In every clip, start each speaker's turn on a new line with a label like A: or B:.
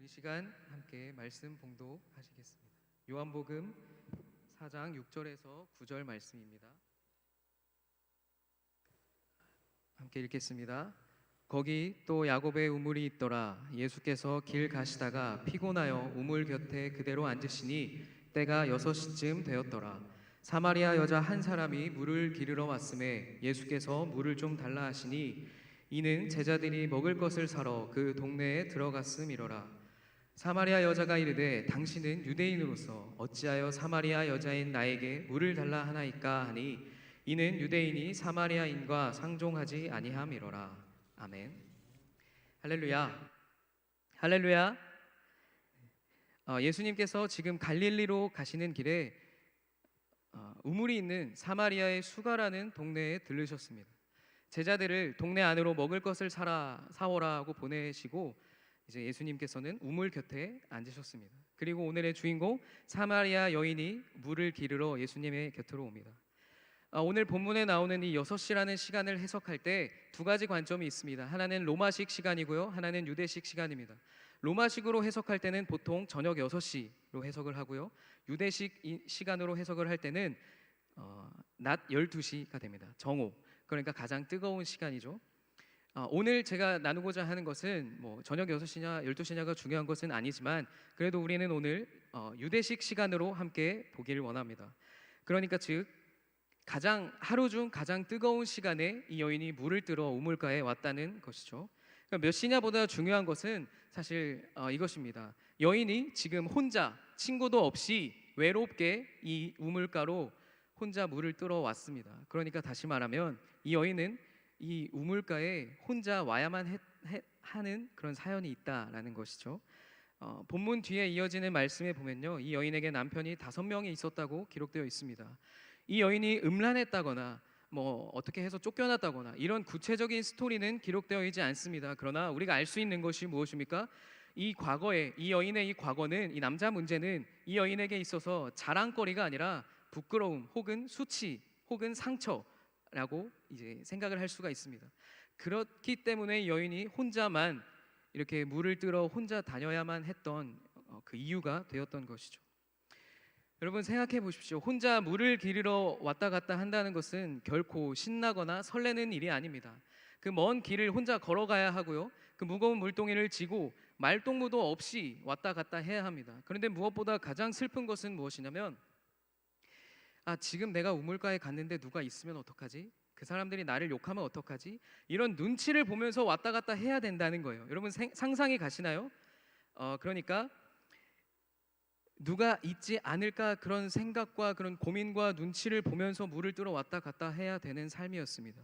A: 이 시간 함께 말씀 봉독하시겠습니다. 요한복음 4장 6절에서 9절 말씀입니다. 함께 읽겠습니다. 거기 또 야곱의 우물이 있더라. 예수께서 길 가시다가 피곤하여 우물 곁에 그대로 앉으시니 때가 6시쯤 되었더라. 사마리아 여자 한 사람이 물을 기르러 왔음에 예수께서 물을 좀 달라 하시니 이는 제자들이 먹을 것을 사러 그 동네에 들어갔음이로라. 사마리아 여자가 이르되 당신은 유대인으로서 어찌하여 사마리아 여자인 나에게 물을 달라 하나이까 하니 이는 유대인이 사마리아인과 상종하지 아니함이로라. 아멘. 할렐루야. 할렐루야. 예수님께서 지금 갈릴리로 가시는 길에 우물이 있는 사마리아의 수가라는 동네에 들르셨습니다. 제자들을 동네 안으로 먹을 것을 사오라고 보내시고 이제 예수님께서는 우물 곁에 앉으셨습니다. 그리고 오늘의 주인공 사마리아 여인이 물을 기르러 예수님의 곁으로 옵니다. 오늘 본문에 나오는 이 6시라는 시간을 해석할 때 두 가지 관점이 있습니다. 하나는 로마식 시간이고요, 하나는 유대식 시간입니다. 로마식으로 해석할 때는 보통 저녁 6시로 해석을 하고요, 유대식 시간으로 해석을 할 때는 낮 12시가 됩니다. 정오, 그러니까 가장 뜨거운 시간이죠. 오늘 제가 나누고자 하는 것은 저녁 6시냐 12시냐가 중요한 것은 아니지만 그래도 우리는 오늘 유대식 시간으로 함께 보기를 원합니다. 그러니까 즉 하루 중 가장 뜨거운 시간에 이 여인이 물을 뜨러 우물가에 왔다는 것이죠. 그러니까 몇 시냐보다 중요한 것은 사실 이것입니다. 여인이 지금 혼자 친구도 없이 외롭게 이 우물가로 혼자 물을 뜨러 왔습니다. 그러니까 다시 말하면 이 여인은 이 우물가에 혼자 와야만 하는 그런 사연이 있다라는 것이죠. 본문 뒤에 이어지는 말씀에 보면요, 이 여인에게 남편이 5명이 있었다고 기록되어 있습니다. 이 여인이 음란했다거나 어떻게 해서 쫓겨났다거나 이런 구체적인 스토리는 기록되어 있지 않습니다. 그러나 우리가 알 수 있는 것이 무엇입니까? 이 여인의 이 과거는, 이 남자 문제는 이 여인에게 있어서 자랑거리가 아니라 부끄러움 혹은 수치 혹은 상처라고 이제 생각을 할 수가 있습니다. 그렇기 때문에 여인이 혼자만 이렇게 물을 뜨러 혼자 다녀야만 했던 그 이유가 되었던 것이죠. 여러분 생각해 보십시오. 혼자 물을 기르러 왔다 갔다 한다는 것은 결코 신나거나 설레는 일이 아닙니다. 그 먼 길을 혼자 걸어가야 하고요, 그 무거운 물동이를 지고 말동무도 없이 왔다 갔다 해야 합니다. 그런데 무엇보다 가장 슬픈 것은 무엇이냐면 지금 내가 우물가에 갔는데 누가 있으면 어떡하지? 그 사람들이 나를 욕하면 어떡하지? 이런 눈치를 보면서 왔다 갔다 해야 된다는 거예요. 여러분 상상이 가시나요? 그러니까 누가 있지 않을까 그런 생각과 그런 고민과 눈치를 보면서 물을 뜨러 왔다 갔다 해야 되는 삶이었습니다.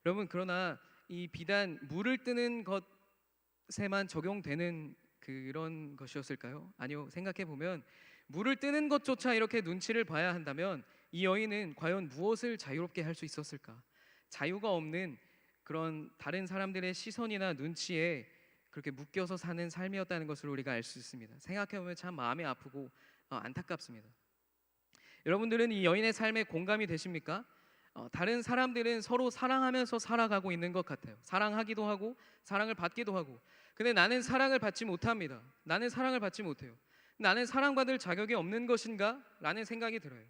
A: 여러분 그러나 이 비단 물을 뜨는 것에만 적용되는 그런 것이었을까요? 아니요. 생각해 보면 물을 뜨는 것조차 이렇게 눈치를 봐야 한다면 이 여인은 과연 무엇을 자유롭게 할 수 있었을까? 자유가 없는 그런 다른 사람들의 시선이나 눈치에 그렇게 묶여서 사는 삶이었다는 것을 우리가 알 수 있습니다. 생각해 보면 참 마음이 아프고 안타깝습니다. 여러분들은 이 여인의 삶에 공감이 되십니까? 다른 사람들은 서로 사랑하면서 살아가고 있는 것 같아요. 사랑하기도 하고 사랑을 받기도 하고. 근데 나는 사랑을 받지 못합니다. 나는 사랑을 받지 못해요. 나는 사랑받을 자격이 없는 것인가? 라는 생각이 들어요.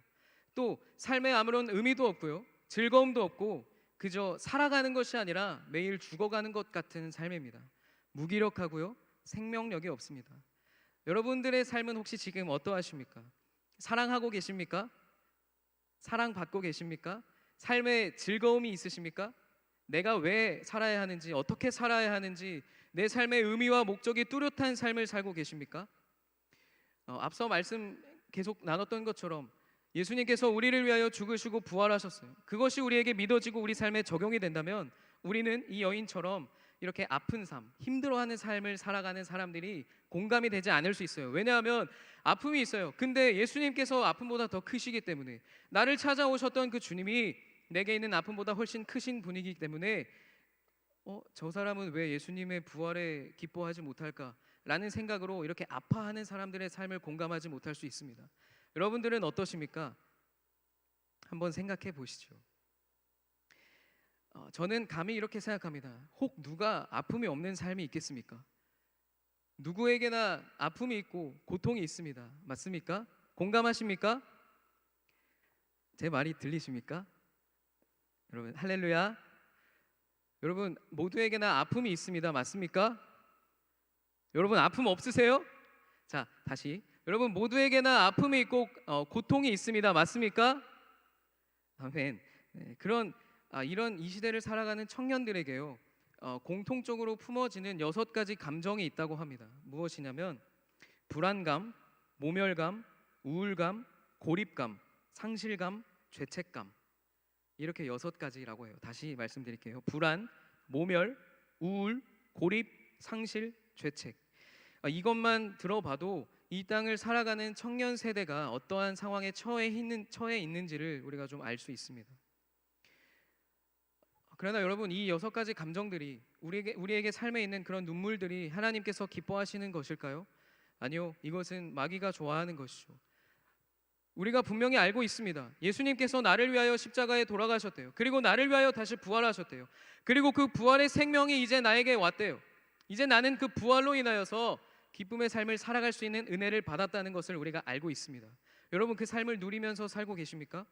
A: 또 삶에 아무런 의미도 없고요, 즐거움도 없고 그저 살아가는 것이 아니라 매일 죽어가는 것 같은 삶입니다. 무기력하고요, 생명력이 없습니다. 여러분들의 삶은 혹시 지금 어떠하십니까? 사랑하고 계십니까? 사랑받고 계십니까? 삶에 즐거움이 있으십니까? 내가 왜 살아야 하는지, 어떻게 살아야 하는지, 내 삶의 의미와 목적이 뚜렷한 삶을 살고 계십니까? 앞서 말씀 계속 나눴던 것처럼 예수님께서 우리를 위하여 죽으시고 부활하셨어요. 그것이 우리에게 믿어지고 우리 삶에 적용이 된다면 우리는 이 여인처럼 이렇게 아픈 삶, 힘들어하는 삶을 살아가는 사람들이 공감이 되지 않을 수 있어요. 왜냐하면 아픔이 있어요. 근데 예수님께서 아픔보다 더 크시기 때문에, 나를 찾아오셨던 그 주님이 내게 있는 아픔보다 훨씬 크신 분이기 때문에 저 사람은 왜 예수님의 부활에 기뻐하지 못할까? 라는 생각으로 이렇게 아파하는 사람들의 삶을 공감하지 못할 수 있습니다. 여러분들은 어떠십니까? 한번 생각해 보시죠. 저는 감히 이렇게 생각합니다. 혹 누가 아픔이 없는 삶이 있겠습니까? 누구에게나 아픔이 있고 고통이 있습니다. 맞습니까? 공감하십니까? 제 말이 들리십니까? 여러분 할렐루야. 여러분 모두에게나 아픔이 있습니다. 맞습니까? 여러분 아픔 없으세요? 자, 다시. 여러분 모두에게나 아픔이 있고 고통이 있습니다. 맞습니까? 아멘. 네, 이런 이 시대를 살아가는 청년들에게요, 공통적으로 품어지는 6가지 감정이 있다고 합니다. 무엇이냐면 불안감, 모멸감, 우울감, 고립감, 상실감, 죄책감. 이렇게 6가지라고 해요. 다시 말씀드릴게요. 불안, 모멸, 우울, 고립, 상실, 죄책. 이것만 들어봐도 이 땅을 살아가는 청년 세대가 어떠한 상황에 처해 있는지를 우리가 좀 알 수 있습니다. 그러나 여러분, 이 6가지 감정들이 우리에게 삶에 있는 그런 눈물들이 하나님께서 기뻐하시는 것일까요? 아니요, 이것은 마귀가 좋아하는 것이죠. 우리가 분명히 알고 있습니다. 예수님께서 나를 위하여 십자가에 돌아가셨대요. 그리고 나를 위하여 다시 부활하셨대요. 그리고 그 부활의 생명이 이제 나에게 왔대요. 이제 나는 그 부활로 인하여서 기쁨의 삶을 살아갈 수 있는 은혜를 받았다는 것을 우리가 알고 있습니다. 여러분, 그 삶을 누리면서 살고 계십니까?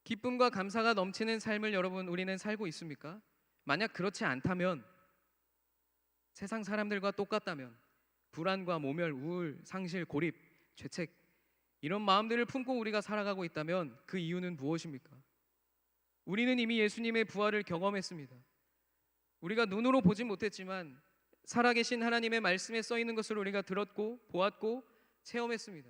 A: 기쁨과 감사가 넘치는 삶을 여러분 우리는 살고 있습니까? 만약 그렇지 않다면, 세상 사람들과 똑같다면, 불안과 모멸, 우울, 상실, 고립, 죄책, 이런 마음들을 품고 우리가 살아가고 있다면 그 이유는 무엇입니까? 우리는 이미 예수님의 부활을 경험했습니다. 우리가 눈으로 보진 못했지만 살아계신 하나님의 말씀에 써 있는 것을 우리가 들었고 보았고 체험했습니다.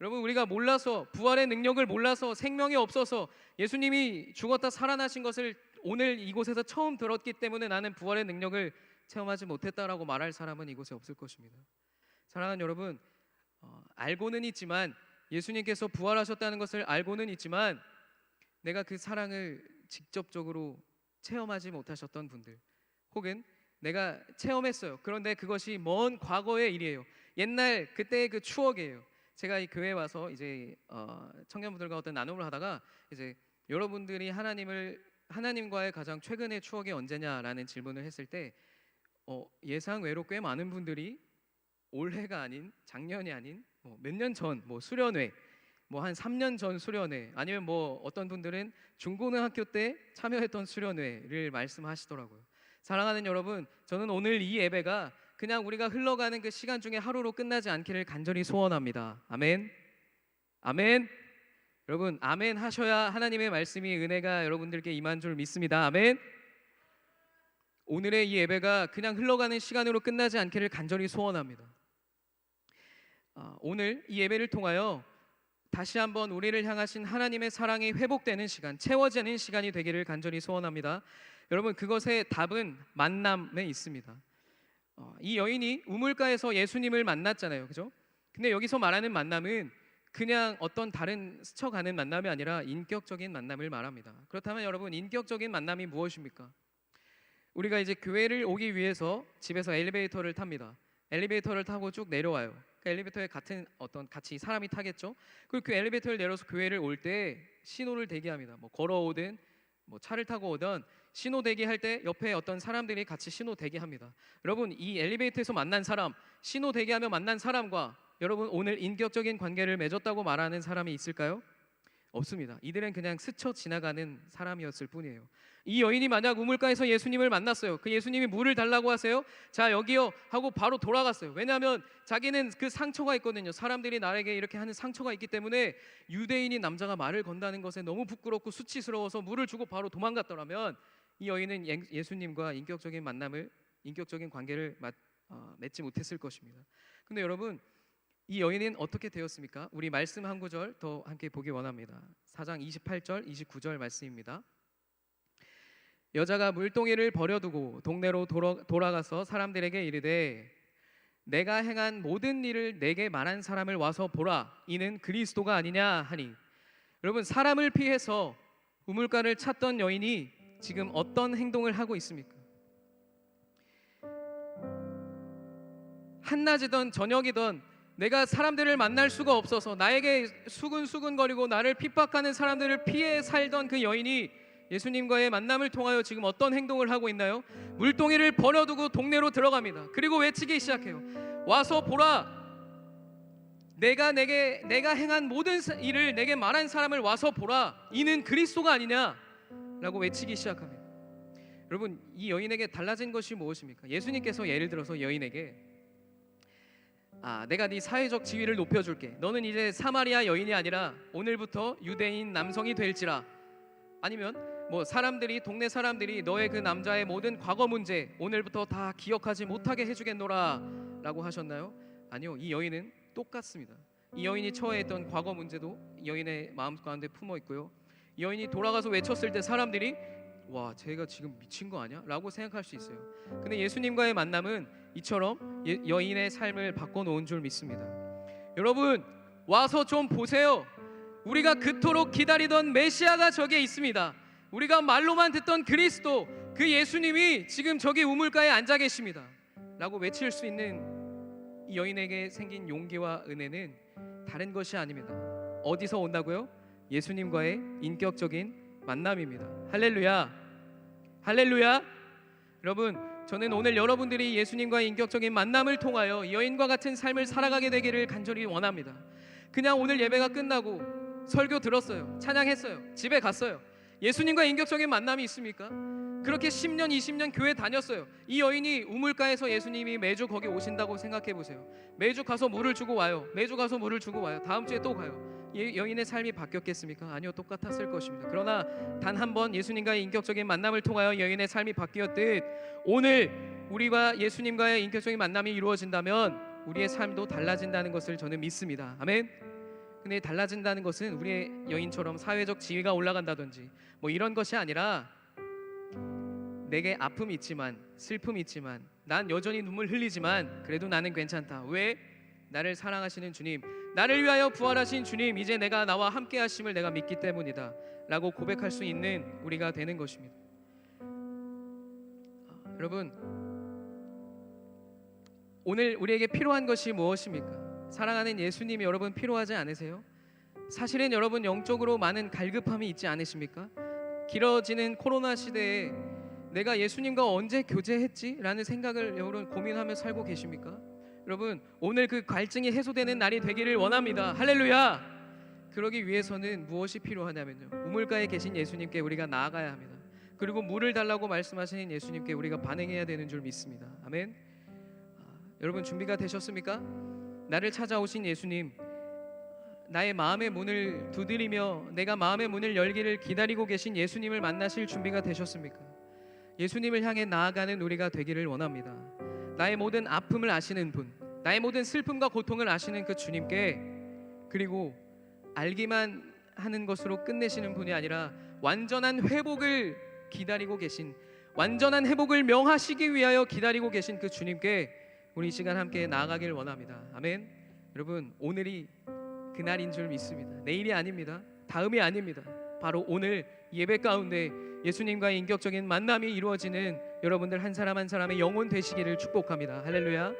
A: 여러분, 우리가 몰라서, 부활의 능력을 몰라서, 생명이 없어서 예수님이 죽었다 살아나신 것을 오늘 이곳에서 처음 들었기 때문에 나는 부활의 능력을 체험하지 못했다라고 말할 사람은 이곳에 없을 것입니다. 사랑하는 여러분, 알고는 있지만, 예수님께서 부활하셨다는 것을 알고는 있지만 내가 그 사랑을 직접적으로 체험하지 못하셨던 분들, 혹은 내가 체험했어요. 그런데 그것이 먼 과거의 일이에요. 옛날 그때의 그 추억이에요. 제가 이 교회에 와서 이제 청년분들과 어떤 나눔을 하다가 이제 여러분들이 하나님과의 가장 최근의 추억이 언제냐라는 질문을 했을 때 예상외로 꽤 많은 분들이 올해가 아닌, 작년이 아닌 몇 년 전, 수련회, 한 3년 전 수련회, 아니면 어떤 분들은 중고등학교 때 참여했던 수련회를 말씀하시더라고요. 사랑하는 여러분, 저는 오늘 이 예배가 그냥 우리가 흘러가는 그 시간 중에 하루로 끝나지 않기를 간절히 소원합니다. 아멘. 아멘. 여러분, 아멘 하셔야 하나님의 말씀이, 은혜가 여러분들께 임한 줄 믿습니다. 아멘. 오늘의 이 예배가 그냥 흘러가는 시간으로 끝나지 않기를 간절히 소원합니다. 오늘 이 예배를 통하여 다시 한번 우리를 향하신 하나님의 사랑이 회복되는 시간, 채워지는 시간이 되기를 간절히 소원합니다. 여러분, 그것의 답은 만남에 있습니다. 이 여인이 우물가에서 예수님을 만났잖아요, 그죠? 근데 여기서 말하는 만남은 그냥 어떤 다른 스쳐가는 만남이 아니라 인격적인 만남을 말합니다. 그렇다면 여러분, 인격적인 만남이 무엇입니까? 우리가 이제 교회를 오기 위해서 집에서 엘리베이터를 탑니다. 엘리베이터를 타고 쭉 내려와요. 그 엘리베이터에 같이 사람이 타겠죠. 그리고 그 엘리베이터를 내려서 교회를 올 때 신호를 대기합니다. 걸어오든 차를 타고 오든 신호 대기할 때 옆에 어떤 사람들이 같이 신호 대기합니다. 여러분, 이 엘리베이터에서 만난 사람, 신호 대기하며 만난 사람과 여러분 오늘 인격적인 관계를 맺었다고 말하는 사람이 있을까요? 없습니다. 이들은 그냥 스쳐 지나가는 사람이었을 뿐이에요. 이 여인이 만약 우물가에서 예수님을 만났어요. 그 예수님이 물을 달라고 하세요. 자, 여기요 하고 바로 돌아갔어요. 왜냐하면 자기는 그 상처가 있거든요. 사람들이 나에게 이렇게 하는 상처가 있기 때문에 유대인인 남자가 말을 건다는 것에 너무 부끄럽고 수치스러워서 물을 주고 바로 도망갔더라면 이 여인은 예수님과 인격적인 만남을, 인격적인 관계를 맺지 못했을 것입니다. 근데 여러분, 이 여인은 어떻게 되었습니까? 우리 말씀 한 구절 더 함께 보기 원합니다. 4장 28절 29절 말씀입니다. 여자가 물동이를 버려두고 동네로 돌아가서 사람들에게 이르되 내가 행한 모든 일을 내게 말한 사람을 와서 보라, 이는 그리스도가 아니냐 하니. 여러분, 사람을 피해서 우물가를 찾던 여인이 지금 어떤 행동을 하고 있습니까? 한낮이든 저녁이든 내가 사람들을 만날 수가 없어서 나에게 수근수근거리고 나를 핍박하는 사람들을 피해 살던 그 여인이 예수님과의 만남을 통하여 지금 어떤 행동을 하고 있나요? 물동이를 버려두고 동네로 들어갑니다. 그리고 외치기 시작해요. 와서 보라. 내가 행한 모든 일을 내게 말한 사람을 와서 보라. 이는 그리스도가 아니냐라고 외치기 시작합니다. 여러분, 이 여인에게 달라진 것이 무엇입니까? 예수님께서 예를 들어서 여인에게 내가 네 사회적 지위를 높여줄게. 너는 이제 사마리아 여인이 아니라 오늘부터 유대인 남성이 될지라. 아니면 동네 사람들이 너의 그 남자의 모든 과거 문제 오늘부터 다 기억하지 못하게 해주겠노라 라고 하셨나요? 아니요, 이 여인은 똑같습니다. 이 여인이 처해했던 과거 문제도 이 여인의 마음 가운데 품어 있고요. 이 여인이 돌아가서 외쳤을 때 사람들이 와, 쟤가 지금 미친 거 아니야? 라고 생각할 수 있어요. 근데 예수님과의 만남은 이처럼 여인의 삶을 바꿔놓은 줄 믿습니다. 여러분, 와서 좀 보세요. 우리가 그토록 기다리던 메시아가 저기에 있습니다. 우리가 말로만 듣던 그리스도, 그 예수님이 지금 저기 우물가에 앉아 계십니다 라고 외칠 수 있는 이 여인에게 생긴 용기와 은혜는 다른 것이 아닙니다. 어디서 온다고요? 예수님과의 인격적인 만남입니다. 할렐루야, 할렐루야. 여러분, 저는 오늘 여러분들이 예수님과의 인격적인 만남을 통하여 이 여인과 같은 삶을 살아가게 되기를 간절히 원합니다. 그냥 오늘 예배가 끝나고 설교 들었어요, 찬양했어요, 집에 갔어요. 예수님과 인격적인 만남이 있습니까? 그렇게 10년, 20년 교회 다녔어요. 이 여인이 우물가에서 예수님이 매주 거기 오신다고 생각해 보세요. 매주 가서 물을 주고 와요. 매주 가서 물을 주고 와요. 다음 주에 또 가요. 여인의 삶이 바뀌었겠습니까? 아니요, 똑같았을 것입니다. 그러나 단 한 번 예수님과의 인격적인 만남을 통하여 여인의 삶이 바뀌었듯 오늘 우리와 예수님과의 인격적인 만남이 이루어진다면 우리의 삶도 달라진다는 것을 저는 믿습니다. 아멘. 근데 달라진다는 것은 우리의 여인처럼 사회적 지위가 올라간다든지 이런 것이 아니라 내게 아픔이 있지만, 슬픔이 있지만, 난 여전히 눈물 흘리지만 그래도 나는 괜찮다. 왜? 나를 사랑하시는 주님, 나를 위하여 부활하신 주님, 이제 나와 함께 하심을 내가 믿기 때문이다 라고 고백할 수 있는 우리가 되는 것입니다. 여러분, 오늘 우리에게 필요한 것이 무엇입니까? 사랑하는 예수님이 여러분 필요하지 않으세요? 사실은 여러분 영적으로 많은 갈급함이 있지 않으십니까? 길어지는 코로나 시대에 내가 예수님과 언제 교제했지? 라는 생각을 여러분 고민하며 살고 계십니까? 여러분, 오늘 그 갈증이 해소되는 날이 되기를 원합니다. 할렐루야! 그러기 위해서는 무엇이 필요하냐면요, 우물가에 계신 예수님께 우리가 나아가야 합니다. 그리고 물을 달라고 말씀하시는 예수님께 우리가 반응해야 되는 줄 믿습니다. 아멘. 여러분, 준비가 되셨습니까? 나를 찾아오신 예수님, 나의 마음의 문을 두드리며 내가 마음의 문을 열기를 기다리고 계신 예수님을 만나실 준비가 되셨습니까? 예수님을 향해 나아가는 우리가 되기를 원합니다. 나의 모든 아픔을 아시는 분, 나의 모든 슬픔과 고통을 아시는 그 주님께, 그리고 알기만 하는 것으로 끝내시는 분이 아니라 완전한 회복을 기다리고 계신, 완전한 회복을 명하시기 위하여 기다리고 계신 그 주님께 우리 이 시간 함께 나아가길 원합니다. 아멘. 여러분, 오늘이 그날인 줄 믿습니다. 내일이 아닙니다. 다음이 아닙니다. 바로 오늘 예배 가운데 예수님과의 인격적인 만남이 이루어지는 여러분들 한 사람 한 사람의 영혼 되시기를 축복합니다. 할렐루야.